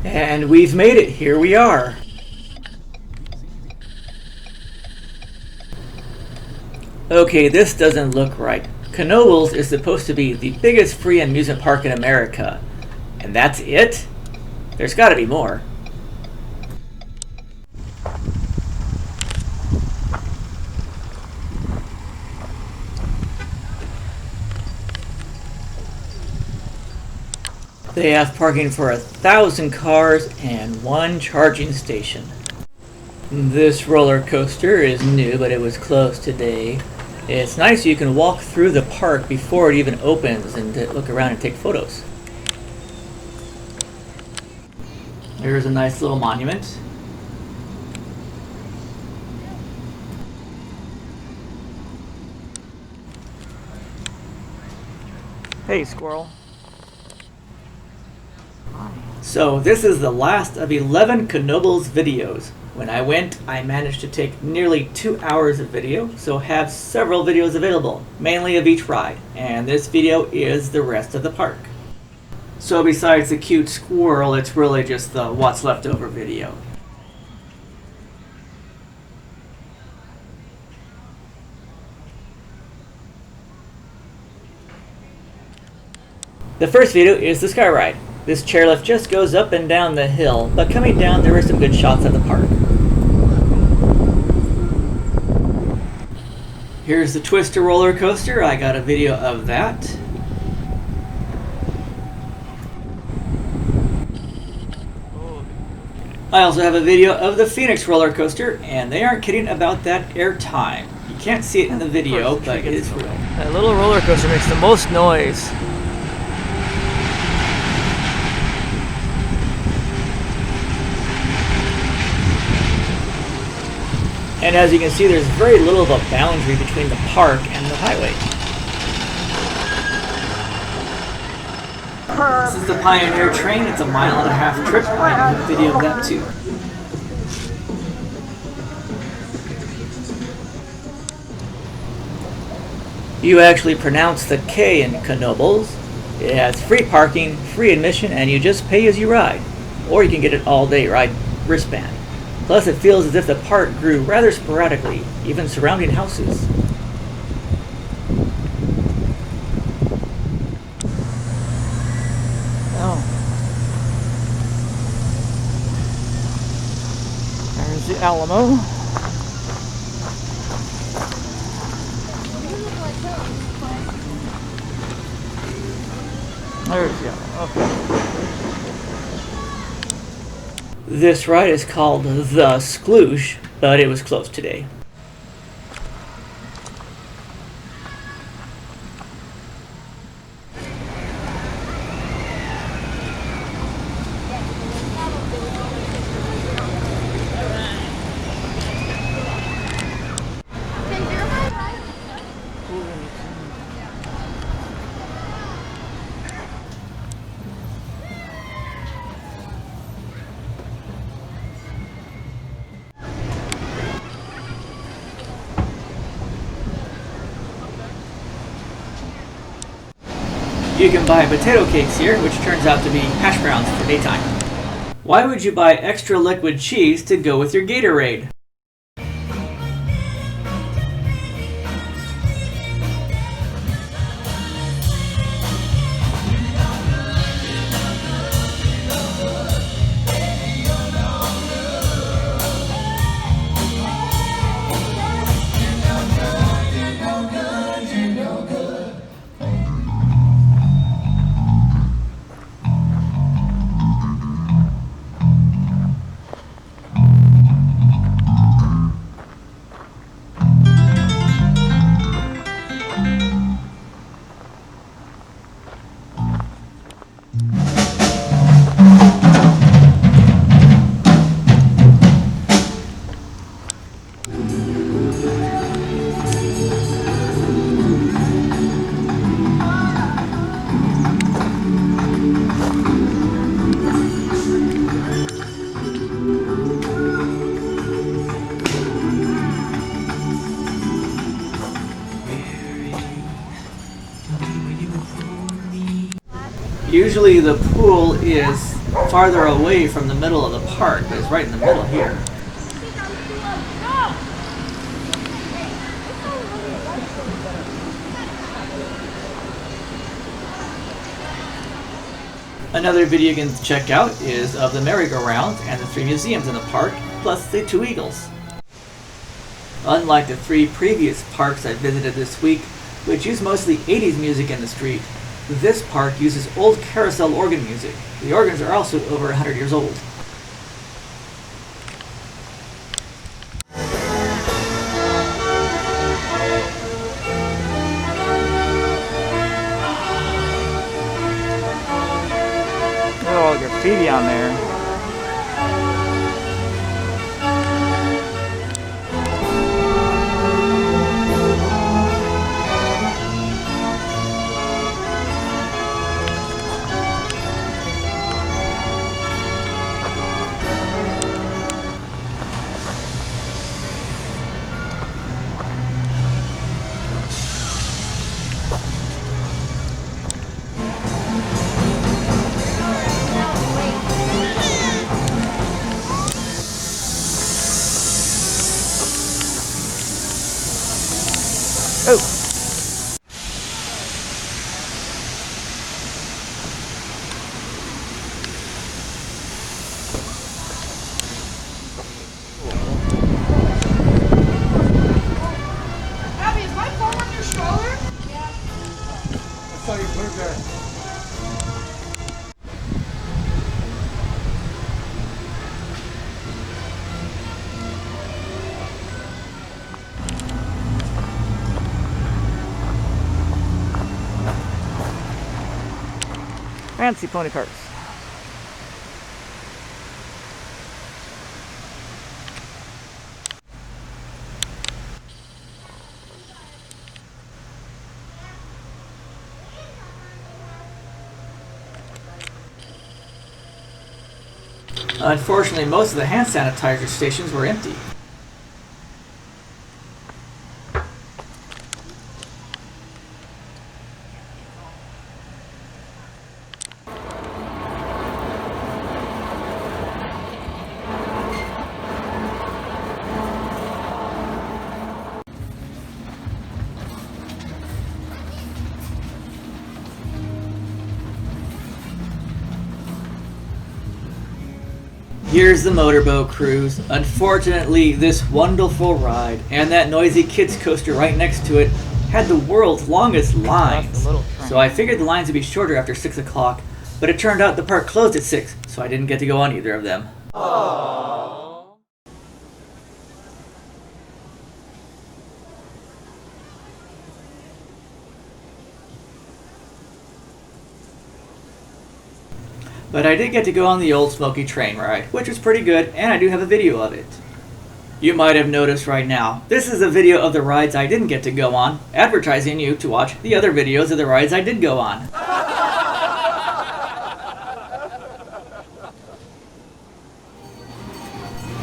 And we've made it. Here we are. Okay, this doesn't look right. Knoebels is supposed to be the biggest free amusement park in America. And that's it? There's gotta be more. They have parking for 1,000 cars and 1 charging station. This roller coaster is new, but it was closed today. It's nice you can walk through the park before it even opens and look around and take photos. There's a nice little monument. Hey, squirrel. So this is the last of 11 Knoebels videos. When I went, I managed to take nearly 2 hours of video, so have several videos available, mainly of each ride, and this video is the rest of the park. So besides the cute squirrel, it's really just the what's left over video. The first video is the Sky Ride. This chairlift just goes up and down the hill, but coming down there are some good shots of the park. Here's the Twister roller coaster. I got a video of that. I also have a video of the Phoenix roller coaster, and they aren't kidding about that airtime. You can't see it in the video, but it is real. That little roller coaster makes the most noise. And as you can see, there's very little of a boundary between the park and the highway. This is the Pioneer train. It's a 1.5-mile trip. I have a video of that too. You actually pronounce the K in Knoebels. It has free parking, free admission, and you just pay as you ride. Or you can get an all-day ride wristband. Plus, it feels as if the park grew rather sporadically, even surrounding houses. Oh. There's the Alamo. There's the Alamo. Okay. This ride is called the Skloosh, but it was closed today. You can buy potato cakes here, which turns out to be hash browns for daytime. Why would you buy extra liquid cheese to go with your Gatorade? Usually the pool is farther away from the middle of the park, but it's right in the middle here. Another video you can check out is of the merry-go-round and the 3 museums in the park, plus the 2 eagles. Unlike the 3 previous parks I visited this week, which use mostly 80s music in the street, this park uses old carousel organ music. The organs are also over 100 years old. All graffiti on there. Oh! Abby, is my phone on your stroller? Yeah. I saw you put it there. Fancy pony carts. Unfortunately, most of the hand sanitizer stations were empty. Here's the motorboat cruise. Unfortunately, this wonderful ride and that noisy kids coaster right next to it had the world's longest lines. That's the little train. So I figured the lines would be shorter after 6 o'clock, but it turned out the park closed at 6, so I didn't get to go on either of them. But I did get to go on the old Smoky train ride, which was pretty good, and I do have a video of it. You might have noticed right now, this is a video of the rides I didn't get to go on, advertising you to watch the other videos of the rides I did go on.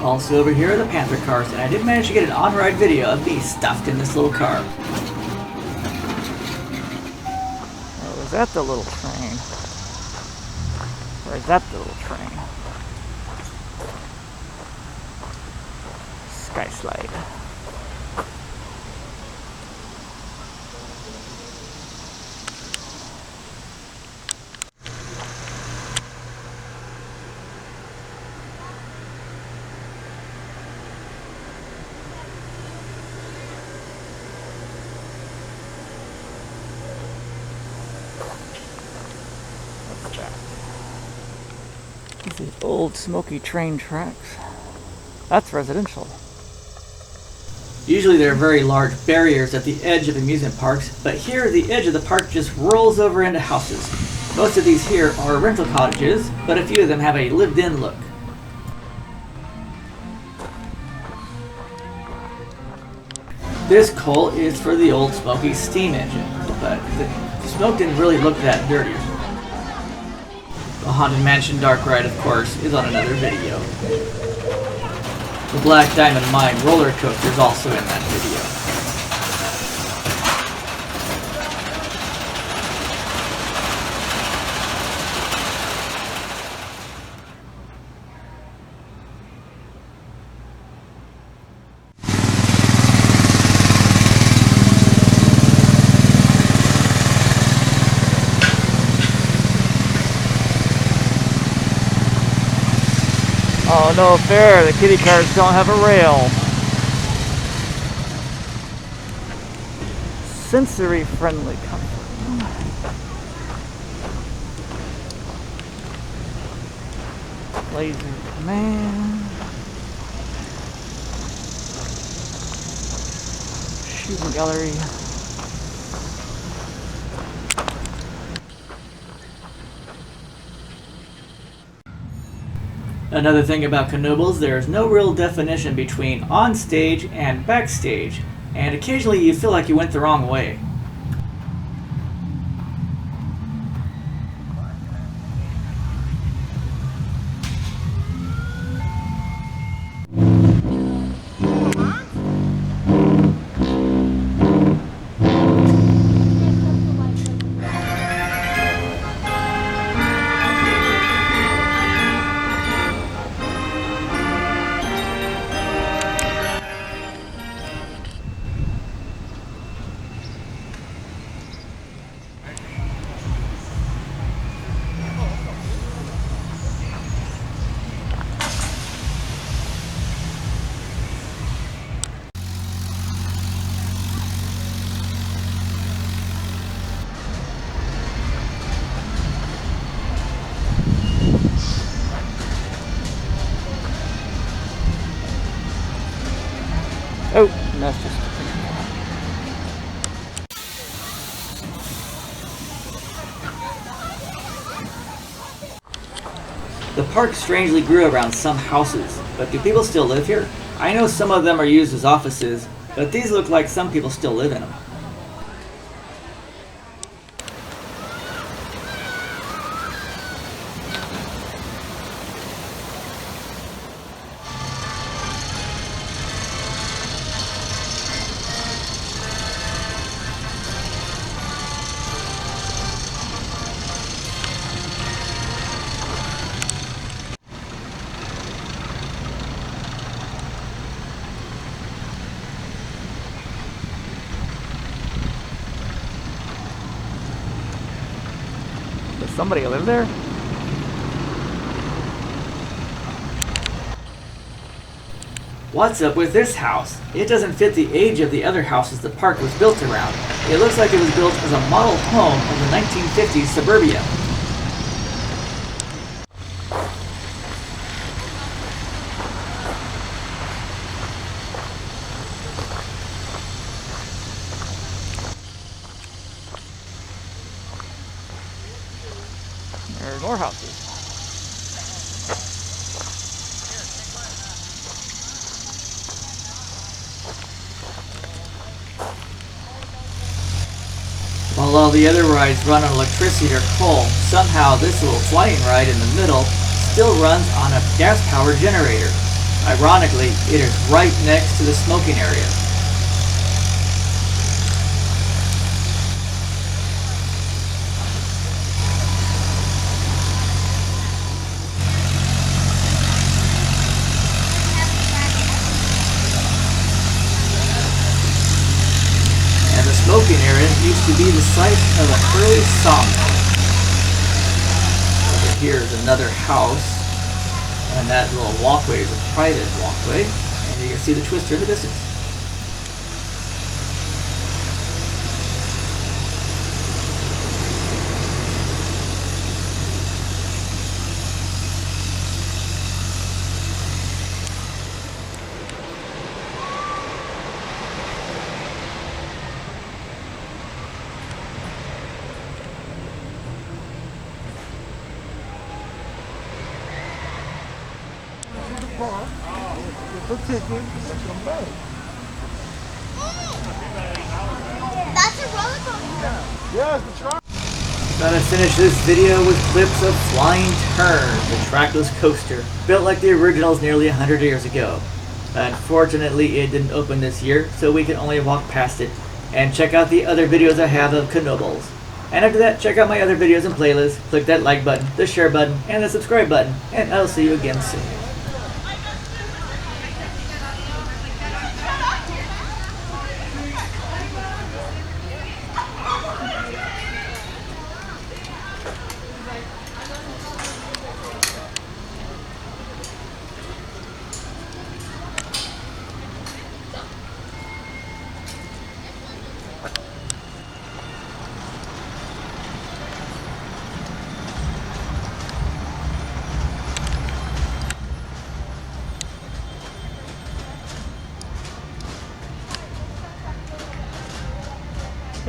Also over here are the Panther cars, and I did manage to get an on-ride video of me stuffed in this little car. Oh, is that the little train? Or is that the little train? Sky Slide. What's that? These are old smoky train tracks. That's residential. Usually there are very large barriers at the edge of amusement parks, but here the edge of the park just rolls over into houses. Most of these here are rental cottages, but a few of them have a lived-in look. This coal is for the old Smoky steam engine, but the smoke didn't really look that dirty. The Haunted Mansion Dark Ride, of course, is on another video. The Black Diamond Mine roller coaster is also in that video. Oh, no fair. The kitty cars don't have a rail. Sensory friendly comfort. Laser command. Shooting gallery. Another thing about Knoebels, there's no real definition between on stage and backstage, and occasionally you feel like you went the wrong way. Oh, and that's just. The park strangely grew around some houses, but do people still live here? I know some of them are used as offices, but these look like some people still live in them. Does somebody live there? What's up with this house? It doesn't fit the age of the other houses the park was built around. It looks like it was built as a model home of the 1950s suburbia. There are more houses. While all the other rides run on electricity or coal, somehow this little flying ride in the middle still runs on a gas-powered generator. Ironically, it is right next to the smoking area. And the smoking area used to be the site of an early sawmill. Over here is another house, and that little walkway is a private walkway, and you can see the twister in the distance. Get the ticket and come back. That's a roller coaster. Yeah, it's the truck. Gonna finish this video with clips of Flying Turn, the trackless coaster, built like the originals nearly 100 years ago. Unfortunately, it didn't open this year, so we can only walk past it and check out the other videos I have of Knoebels. And after that, check out my other videos and playlists, click that like button, the share button, and the subscribe button, and I'll see you again soon.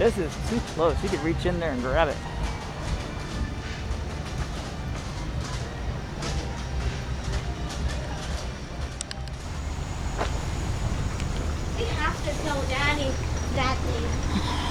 This is too close. You could reach in there and grab it. We have to tell Daddy that thing.